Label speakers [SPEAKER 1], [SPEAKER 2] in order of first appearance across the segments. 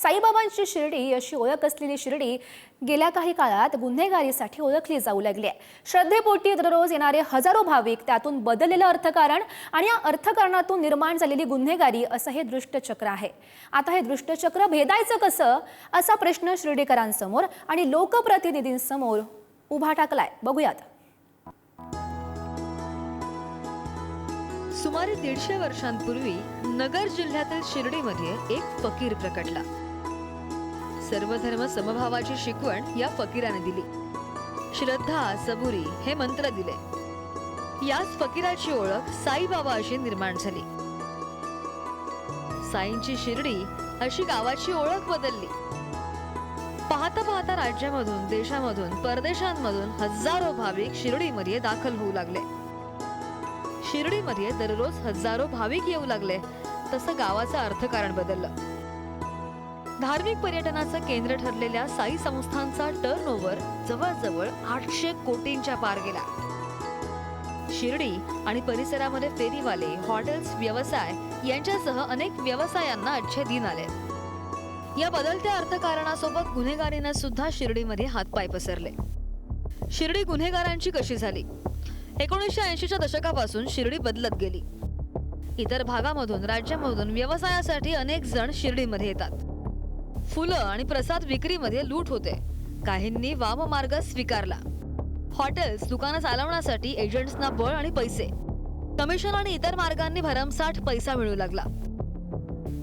[SPEAKER 1] साईबाबांची शिर्डी अशी ओळख असलेली शिर्डी गेल्या काही काळात गुन्हेगारीसाठी ओळखली जाऊ लागली आहे। श्रद्धेपोटी दररोज येणारे हजारो भाविक, त्यातून बदललेलं अर्थकारण आणि या अर्थकारणातून निर्माण झालेली गुन्हेगारी असं हे दुष्टचक्र आहे। आता हे दुष्टचक्र भेदायचं कसं असा प्रश्न शिर्डीकरांसमोर आणि लोकप्रतिनिधींसमोर उभा टाकलाय। बघूयात।
[SPEAKER 2] सुमारे 150 वर्षांपूर्वी नगर जिल्ह्यातील शिर्डीमध्ये एक फकीर प्रकटला। सर्व धर्म समभावाची शिकवण या फकीराने दिली। श्रद्धा, सबुरी हे मंत्र दिले। याच फकीराची ओळख साईबाबा अशी निर्माण झाली। साईंची शिर्डी अशी गावाची ओळख बदलली। पाहता पाहता राज्यामधून, देशामधून, परदेशांमधून हजारो भाविक शिर्डीमध्ये दाखल होऊ लागले। शिर्डीमध्ये दररोज हजारो भाविक येऊ लागले, तसं गावाचं अर्थकारण बदललं। धार्मिक पर्यटनाचं केंद्र ठरलेल्या साई संस्थांचा टर्नओव्हर जवळजवळ 800 कोटींच्या पार गेला। शिर्डी आणि परिसरामध्ये फेरीवाले, हॉटेल्स, व्यवसाय यांच्यासह अनेक व्यवसायांना अच्छे दिन आले। या बदलत्या अर्थकारणासोबत गुन्हेगारीने सुद्धा शिर्डीमध्ये हातपाय पसरले। शिर्डी गुन्हेगारांची कशी झाली? 1980च्या दशकापासून शिर्डी बदलत गेली। इतर भागामधून, राज्यामधून व्यवसायासाठी अनेक जण शिर्डीमध्ये येतात। फुलं आणि प्रसाद विक्रीमध्ये लूट होते। काहींनी वाममार्ग स्वीकारला। हॉटेल्स, दुकानं चालवण्यासाठी एजंट्सना बळ आणि पैसे, कमिशन आणि इतर मार्गांनी भरमसाठ पैसा मिळू लागला।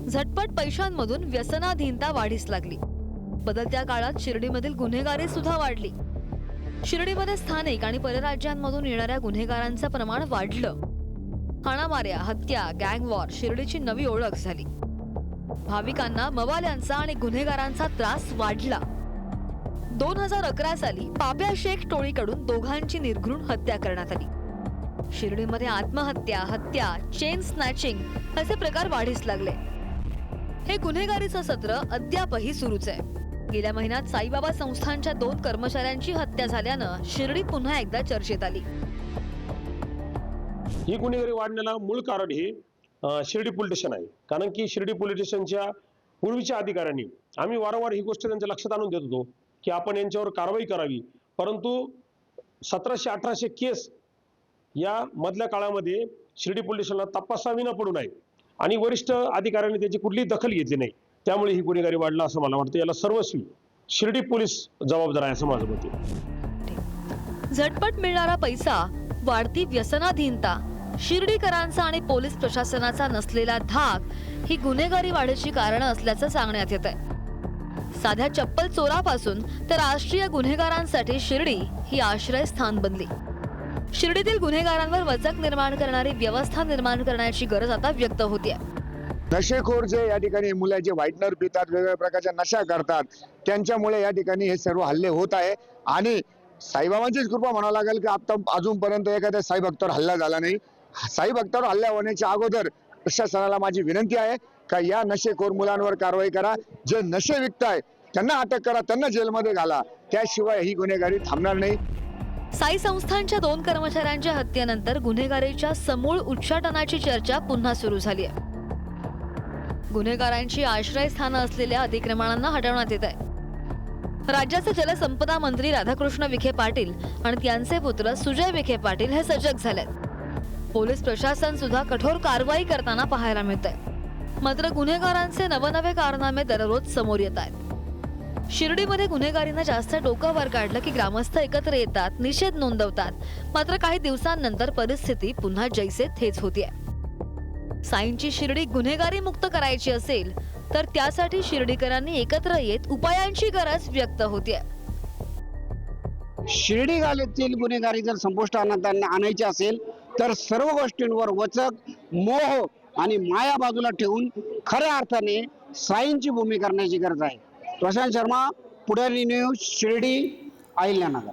[SPEAKER 2] झटपट पैशांमधून व्यसनाधीनता वाढीस लागली। बदलत्या काळात शिर्डीमधील गुन्हेगारी सुद्धा वाढली। शिर्डीमध्ये स्थानिक आणि परराज्यांमधून येणाऱ्या गुन्हेगारांचं प्रमाण वाढलं। हाणामाऱ्या, हत्या, गँग वॉर शिर्डीची नवी ओळख झाली। भाविकांना मवाल्यांचा आणि गुन्हेगारांचा त्रास वाढला। 2011 साली पाप्या शेख टोळीकडून दोघांची निर्घृण हत्या करण्यात आली। शिर्डीमध्ये आत्महत्या, हत्या, चेन स्नॅचिंग असे प्रकार वाढीस लागले। हे गुन्हेगारीचं सत्र अद्यापही सुरूच आहे। गेल्या महिन्यात साईबाबा संस्थांच्या 2 कर्मचाऱ्यांची हत्या झाल्यानं शिर्डी पुन्हा एकदा चर्चेत आली।
[SPEAKER 3] ही गुन्हेगारी वाढण्याला मूळ कारण हे शिर्डी पोलीस स्टेशन आहे। कारण की शिर्डी पोलीस स्टेशनच्या पूर्वीच्या अधिकाऱ्यांनी आम्ही वारंवार ही गोष्ट त्यांच्या लक्षात आणून देत होतो की आपण यांच्यावर कारवाई करावी, परंतु 1700-1800 केस या मधल्या काळामध्ये शिर्डी पोलीस स्टेशनला तपासाविना पडून आहे आणि वरिष्ठ अधिकाऱ्यांनी त्याची कुठलीही दखल घेतली नाही। त्यामुळे ही गुन्हेगारी वाढला असं मला वाटतं। याला सर्वस्वी शिर्डी पोलीस जबाबदार आहे असं माझं मत आहे।
[SPEAKER 2] झटपट मिळणारा पैसा, वाढती व्यसनाधीनता, शिर्डीकरांचा आणि पोलीस प्रशासनाचा नसलेला धाक ही गुन्हेगारी वाढीची कारणं असल्याचं सांगण्यात येत आहे। साध्या चप्पल चोरापासून तर राष्ट्रीय गुन्हेगारांसाठी शिर्डी ही आश्रयस्थान बनली। शिर्डीतील गुन्हेगारांवर वचक निर्माण करणारी व्यवस्था निर्माण करण्याची गरज आता व्यक्त होतीये।
[SPEAKER 4] नशेखोर जे या ठिकाणी मुलं जे व्हाईटनर पितात, वेगवेगळ्या प्रकारच्या नशा करतात, त्यांच्यामुळे या ठिकाणी हे सर्व हल्ले होत आहे। आणि साईबाबांचीच कृपा म्हणावं लागेल की आता अजूनपर्यंत एखाद्या साई भक्तावर हल्ला झाला नाही। साई भक्तावर हल्ला होण्याच्या अगोदर प्रशासनाला माझी विनंती आहे का या नशेखोर मुलांवर कारवाई करा। जे नशे विकताय त्यांना अटक करा, त्यांना जेलमध्ये घाला, त्याशिवाय ही गुन्हेगारी थांबणार नाही।
[SPEAKER 2] साई संस्थांच्या 2 कर्मचाऱ्यांच्या हत्येनंतर गुन्हेगारीच्या समूळ उच्चाटनाची चर्चा पुन्हा सुरू झाली आहे। गुन्हेगारांची आश्रयस्थानं असलेल्या अतिक्रमणांना हटवण्यात येत आहे। राज्याचे जलसंपदा मंत्री राधाकृष्ण विखे पाटील आणि त्यांचे पुत्र सुजय विखे पाटील हे सजग झालेत। पोलीस प्रशासन सुद्धा कठोर कारवाई करताना पाहायला मिळतंय। मात्र गुन्हेगारांचे नवनवे कारनामे दररोज समोर येत आहेत। शिर्डीमध्ये गुन्हेगारीनं जास्त डोकं वर काढलं की ग्रामस्थ एकत्र येतात, निषेध नोंदवतात। मात्र काही दिवसांनंतर परिस्थिती पुन्हा जैसे थेच होतीये। साईंची शिर्डी गुन्हेगारी मुक्त करायची असेल तर त्यासाठी शिर्डीकरांनी एकत्र येत उपायांची गरज व्यक्त होतीये।
[SPEAKER 5] शिर्डी गावातील गुन्हेगारी जर संपुष्टात आणायची असेल तर सर्व गोष्टींवर वचक, मोह आणि माया बाजूला ठेवून खऱ्या अर्थाने साईंची भूमी करण्याची गरज आहे। प्रशांत शर्मा, पुढारी न्यूज, शिर्डी, अहिल्यानगर।